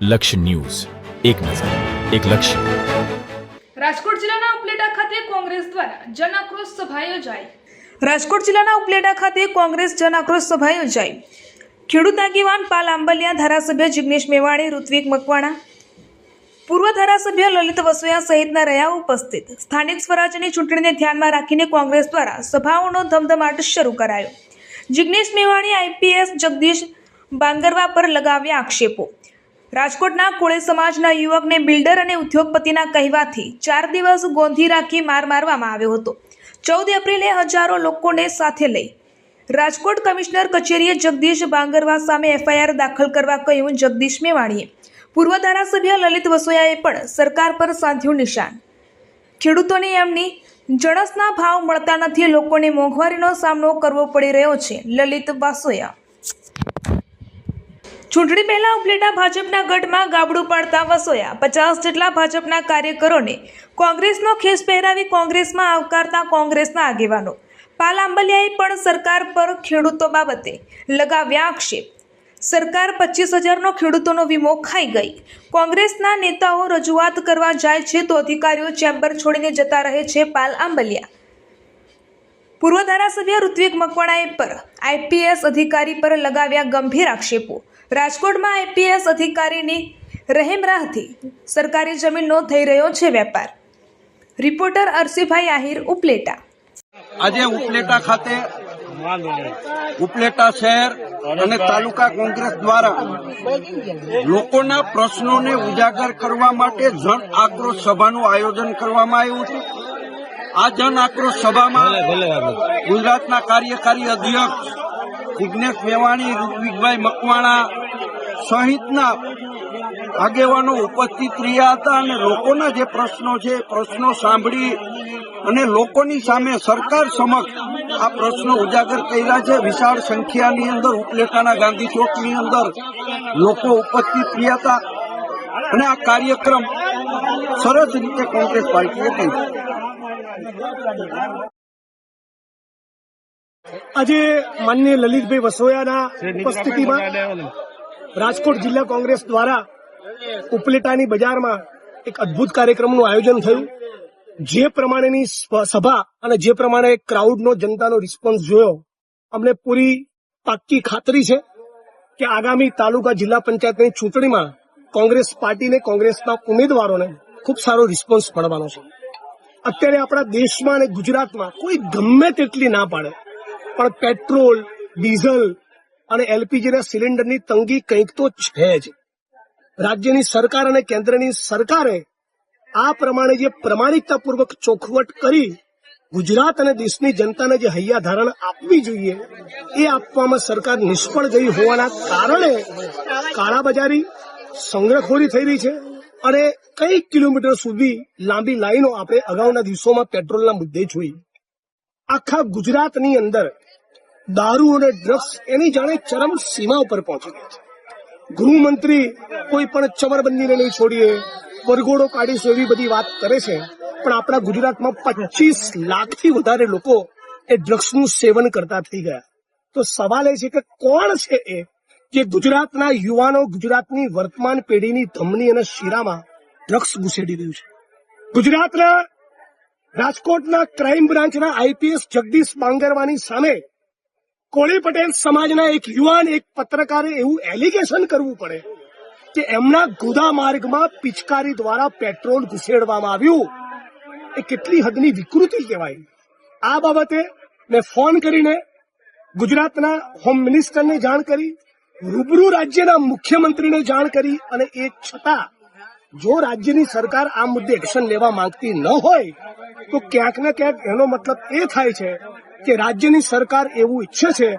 લક્ષ્ય ન્યૂઝ, એક નજર, એક લક્ષ્ય. રાજકોટ જિલ્લાના ઉપલેટા ખાતે કોંગ્રેસ દ્વારા જન આક્રોશ સભા યોજાઈ. રાજકોટ જિલ્લાના ઉપલેટા ખાતે કોંગ્રેસ જન આક્રોશ સભા યોજાઈ. ખેડૂત આગેવાન પાલ આંબલિયા, ધારાસભ્ય જિગ્નેશ મેવાણી, ઋત્વિક મકવાણા, પૂર્વ ધારાસભ્ય લલિત વસોયા સહિતના રહ્યા ઉપસ્થિત. સ્થાનિક સ્વરાજ્યની ચૂંટણીને ધ્યાનમાં રાખીને કોંગ્રેસ દ્વારા સભાઓનો ધમધમાટ શરૂ કરાયો. જિગ્નેશ મેવાણી આઈપીએસ જગદીશ બાંગરવા પર લગાવ્યા આક્ષેપો. રાજકોટના કોળી સમાજના યુવકને બિલ્ડર અને ઉદ્યોગપતિના કહેવાથી 4 દિવસ ગોંધી રાખી માર મારવામાં આવ્યો હતો. 14 એપ્રિલે હજારો લોકોને સાથે લઈ રાજકોટ કમિશનર કચેરીએ જગદીશ બાંગરવા સામે એફઆઈઆર દાખલ કરવા કહ્યું. જગદીશ મેવાણીએ, પૂર્વ ધારાસભ્ય લલિત વસોયાએ પણ સરકાર પર સાધ્યું નિશાન. ખેડૂતોને એમની જણસના ભાવ મળતા નથી, લોકોને મોંઘવારીનો સામનો કરવો પડી રહ્યો છે. લલિત વસોયા. ચૂંટણી પહેલા ઉપલેટા ભાજપના ગઢમાં ગાબડું પાડતા વસોયા 50 જેટલા ભાજપના કાર્યકરોને કોંગ્રેસનો ખેસ પહેરાવી કોંગ્રેસમાં આવકારતા કોંગ્રેસના આગેવાનો. પાલ આંબલિયાએ પણ સરકાર પર ખેડૂતો બાબતે લગાવ્યા આક્ષેપ. સરકાર 25,000નો ખેડૂતોનો વીમો ખાઈ ગઈ. કોંગ્રેસના નેતાઓ રજૂઆત કરવા જાય છે તો અધિકારીઓ ચેમ્બર છોડીને જતા રહે છે. પાલ આંબલિયા. પૂર્વ ધારાસભ્ય ઋત્વિક મકવાણાએ પર આઈપીએસ અધિકારી પર લગાવ્યા ગંભીર આક્ષેપો. રાજકોટમાં આઈપીએસ અધિકારીની રહેમરાહથી સરકારી જમીનનો થઈ રહ્યો છે વેપાર. રિપોર્ટર અરસીભાઈ આહિર, ઉપલેટા. આજે ઉપલેટા ખાતે ઉપલેટા શહેર અને તાલુકા કોંગ્રેસ દ્વારા લોકોના પ્રશ્નોને ઉજાગર કરવા માટે જન આક્રોશ સભાનું આયોજન કરવામાં આવ્યું છે. આ જન આક્રોશ સભામાં ગુજરાતના કાર્યકારી અધ્યક્ષ જિગ્નેશ મેવાણી, ઋત્વિકભાઈ મકવાણા સહિતના આગેવાનો ઉપસ્થિત રહ્યા હતા અને લોકોના જે પ્રશ્નો છે પ્રશ્નો સાંભળી અને લોકોની સામે સરકાર સમક્ષ આ પ્રશ્નો ઉજાગર કર્યા છે. વિશાળ સંખ્યાની અંદર ઉપલેટાના ગાંધી ચોકની અંદર લોકો ઉપસ્થિત રહ્યા હતા અને આ કાર્યક્રમ સરસ રીતે કોંગ્રેસ પાર્ટીએ કર્યો. આજે માનનીય લલિતભાઈ વસોયાના ઉપસ્થિતિમાં રાજકોટ જિલ્લા કોંગ્રેસ દ્વારા ઉપલેટાની બજારમાં એક અદભુત કાર્યક્રમનું આયોજન થયું. જે પ્રમાણેની સભા અને જે પ્રમાણે ક્રાઉડનો જનતાનો રિસ્પોન્સ જોયો, અમને પૂરી પાક્કી ખાતરી છે કે આગામી તાલુકા જિલ્લા પંચાયતની ચૂંટણીમાં કોંગ્રેસ પાર્ટીને, કોંગ્રેસના ઉમેદવારોને ખૂબ સારો રિસ્પોન્સ મળવાનો છે. અત્યારે આપણા દેશમાં અને ગુજરાતમાં કોઈ ગમે તેટલી ના પાડે પણ પેટ્રોલ, ડીઝલ અને એલપીજીના સિલિન્ડરની તંગી કંઈક તો છે જ. રાજ્યની સરકાર અને કેન્દ્રની સરકારે આ પ્રમાણે જે પ્રમાણિકતાપૂર્વક ચોખવટ કરી ગુજરાત અને દેશની જનતાને જે હૈયાધારણ આપવી જોઈએ એ આપવામાં સરકાર નિષ્ફળ ગઈ હોવાના કારણે કાળાબજારી, સંગ્રહખોરી થઈ રહી છે અને કઈ કિલોમીટર સુધી લાંબી લાઈનો આપણે અગાઉના દિવસોમાં પેટ્રોલના મુદ્દે જોઈ. આખા ગુજરાતની અંદર દારૂ અને ડ્રગ્સ એની જાણે ચરમ સીમા ઉપર પહોંચી ગઈ છે. ગૃહમંત્રી કોઈ પણ ચમરબંધીને નહીં છોડીએ, વરઘોડો કાઢીશું એવી બધી વાત કરે છે, પણ આપણા ગુજરાતમાં 25 લાખથી વધારે લોકો એ ડ્રગ્સનું સેવન કરતા થઈ ગયા. તો સવાલ એ છે કે કોણ છે એ જે ગુજરાતના યુવાનો, ગુજરાતની વર્તમાન પેઢીની ધમની અને શિરામાં ડ્રગ્સ ઘુસેડી રહ્યું છે? ગુજરાતના રાજકોટના ક્રાઇમ બ્રાન્ચના આઈપીએસ જગદીશ બાંગરવાની સામે કોળી પટેલ સમાજના એક યુવાન, એક પત્રકારે એવું એલિગેશન કરવું પડે કે એમના ગુદા માર્ગમાં પિચકારી દ્વારા પેટ્રોલ ઘુસેડવામાં આવ્યું. એ કેટલી હદની વિકૃતિ કહેવાય. આ બાબતે મેં ફોન કરીને ગુજરાતના હોમ મિનિસ્ટરને જાણ કરી, રૂબરૂ રાજ્યના મુખ્યમંત્રીને જાણ કરી અને એ છતાં જો રાજ્યની સરકાર આ મુદ્દે એક્શન લેવા માંગતી ન હોય તો ક્યાંક ને ક્યાંક એનો મતલબ એ થાય છે કે રાજ્યની સરકાર એવું ઈચ્છે છે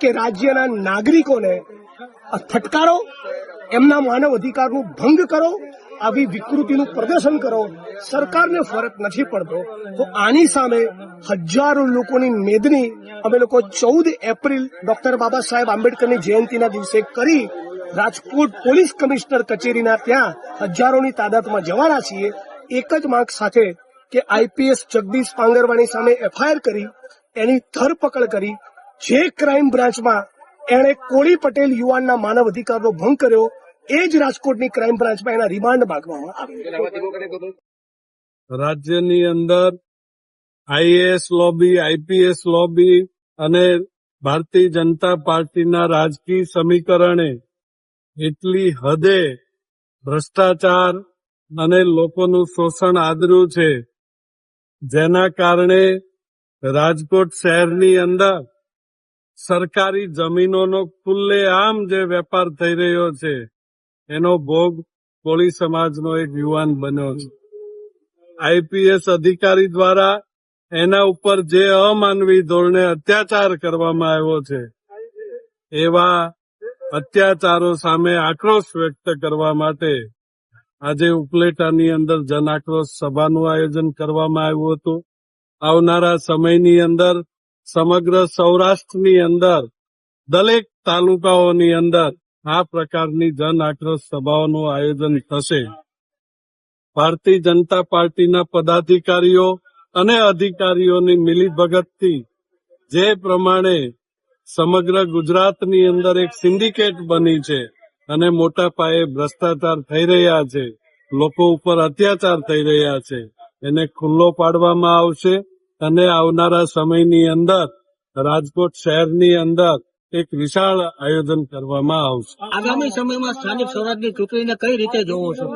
કે રાજ્યના નાગરિકોને ફટકારો, એમના માનવ અધિકારનું ભંગ કરો, આવી વિકૃતિનું પ્રદર્શન કરો. સરકારને ફરક નથી પડતો તો આની સામે હજારો લોકોની મેદની અમે લોકો 14 એપ્રિલ ડોક્ટર બાબા સાહેબ આંબેડકરની જયંતિના દિવસે કરી રાજકોટ પોલીસ કમિશનર કચેરીના ત્યાં હજારોની તાદાદમાં જવાના છીએ. એક જ માંગ સાથે કે આઈપીએસ જગદીશ બાંગરવાની સામે એફઆઈઆર કરી એની ધરપકડ કરી. જે ક્રાઇમ બ્રાન્ચમાં એણે કોળી પટેલ યુવાનના માનવ અધિકારનો ભંગ કર્યો એ જ રાજકોટની ક્રાઇમ બ્રાન્ચમાં એના રિમાન્ડ માંગવામાં આવે. રાજ્યની અંદર આઈએએસ લોબી, આઈપીએસ લોબી અને ભારતીય જનતા પાર્ટીના રાજકીય સમીકરણે એટલી હદે ભ્રષ્ટાચાર અને લોકોનું શોષણ આદર્યું છે, જેના કારણે રાજકોટ શહેરની અંદર સરકારી જમીનોનો ખુલ્લેઆમ જે વેપાર થઈ રહ્યો છે, એનો ભોગ કોળી સમાજનો એક યુવાન બન્યો છે. આઈપીએસ અધિકારી દ્વારા એના ઉપર જે અમાનવી ધોરણે અત્યાચાર કરવામાં આવ્યો છે, એવા અત્યાચારો સામે આક્રોશ વ્યક્ત કરવા માટે આજે ઉપલેટાની અંદર જન આક્રોશ સભાનું આયોજન કરવામાં આવ્યું હતું. આવનારા સમયની અંદર સમગ્ર સૌરાષ્ટ્રની અંદર દરેક તાલુકાઓની અંદર આ પ્રકારની જન આક્રોશ સભાઓનું આયોજન થશે. ભારતીય જનતા પાર્ટીના પદાધિકારીઓ અને અધિકારીઓની મિલીભગતથી જે પ્રમાણે સમગ્ર ગુજરાતની અંદર એક સિન્ડિકેટ બની છે અને મોટા પાયે ભ્રષ્ટાચાર થઈ રહ્યા છે, લોકો ઉપર અત્યાચાર થઈ રહ્યા છે, એને ખુલ્લો પાડવામાં આવશે અને આવનારા સમયની અંદર રાજકોટ શહેરની અંદર એક વિશાળ આયોજન કરવામાં આવશે. આગામી સમયમાં સ્થાનિક સ્વરાજની ચૂંટણીને કઈ રીતે જોવો છો?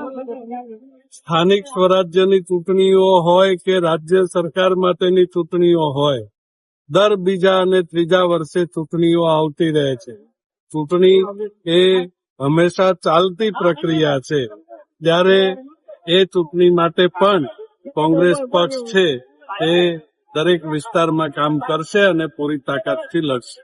સ્થાનિક સ્વરાજ્યની ચૂંટણીઓ હોય કે રાજ્ય સરકાર માટેની ચૂંટણીઓ હોય, દર બીજા અને ત્રીજા વર્ષે ચૂંટણીઓ આવતી રહે છે. ચૂંટણી એ હંમેશા ચાલતી પ્રક્રિયા છે, ત્યારે એ ચૂંટણી માટે પણ કોંગ્રેસ પક્ષ છે એ દરેક વિસ્તારમાં કામ કરશે અને પૂરી તાકાતથી લડશે.